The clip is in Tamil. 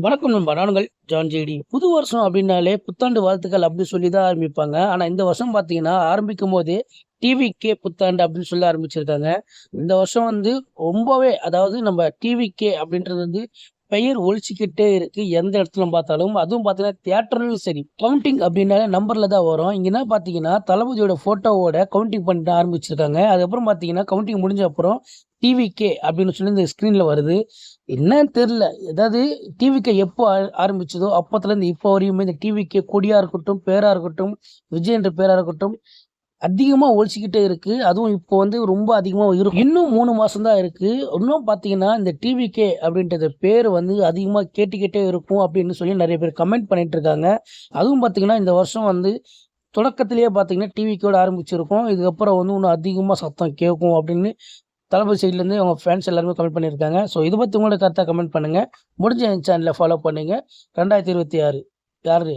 வணக்கம் நண்பா. நானுங்கள் ஜான் ஜேடி. புது வருஷம் அப்படின்னாலே புத்தாண்டு வாழ்த்துக்கள் அப்படி சொல்லி தான் ஆரம்பிப்பாங்க. ஆனா இந்த வருஷம் பார்த்தீங்கன்னா, ஆரம்பிக்கும்போதே டிவிகே புத்தாண்டு அப்படின்னு சொல்லி ஆரம்பிச்சிருக்காங்க. இந்த வருஷம் வந்து ரொம்பவே அதாவது நம்ம டிவிகே அப்படின்றது வந்து பெயர் ஒலிச்சுக்கிட்டே இருக்கு. எந்த இடத்துல பார்த்தாலும். அதுவும் பார்த்தீங்கன்னா, தியேட்டர்லயும் சரி. கவுண்டிங் அப்படின்னாலே நம்பர்ல தான் வரும். இங்க என்ன பார்த்தீங்கன்னா, தளபதியோட ஃபோட்டோவோட கவுண்டிங் பண்ணிட்டு ஆரம்பிச்சிருக்காங்க. அதுக்கப்புறம் பார்த்தீங்கன்னா, கவுண்டிங் முடிஞ்ச அப்புறம் டிவிகே அப்படின்னு சொல்லி இந்த ஸ்க்ரீன்ல வருது. என்னன்னு தெரியல. அதாவது டிவிகே எப்போ ஆரம்பிச்சதோ, அப்பத்துலேருந்து இப்போ வரையுமே இந்த டிவிகே கொடியா இருக்கட்டும், பேரா இருக்கட்டும், விஜய் என்ற பேரா இருக்கட்டும், அதிகமா ஒலிச்சுக்கிட்டே இருக்கு. அதுவும் இப்போ வந்து ரொம்ப அதிகமா இருக்கும். இன்னும் 3 மாசம் தான் இருக்கு. இன்னும் பார்த்தீங்கன்னா, இந்த டிவிகே அப்படின்றது பேர் வந்து அதிகமா கேட்டுக்கிட்டே இருக்கும் அப்படின்னு சொல்லி நெறைய பேர் கமெண்ட் பண்ணிட்டு இருக்காங்க. அதுவும் பார்த்தீங்கன்னா, இந்த வருஷம் வந்து தொடக்கத்திலேயே பார்த்தீங்கன்னா, டிவிகேவோட ஆரம்பிச்சிருக்கும். இதுக்கப்புறம் வந்து இன்னும் அதிகமா சத்தம் கேட்கும் அப்படின்னு தளபதி சைட்லேருந்து அவங்க ஃபேன்ஸ் எல்லாருமே கமெண்ட் பண்ணியிருக்காங்க. ஸோ இத பத்தி உங்களோட கருத்த கமெண்ட் பண்ணுங்க. முடிஞ்ச என் சேனல ஃபாலோ பண்ணுங்க. 2026 யாரு?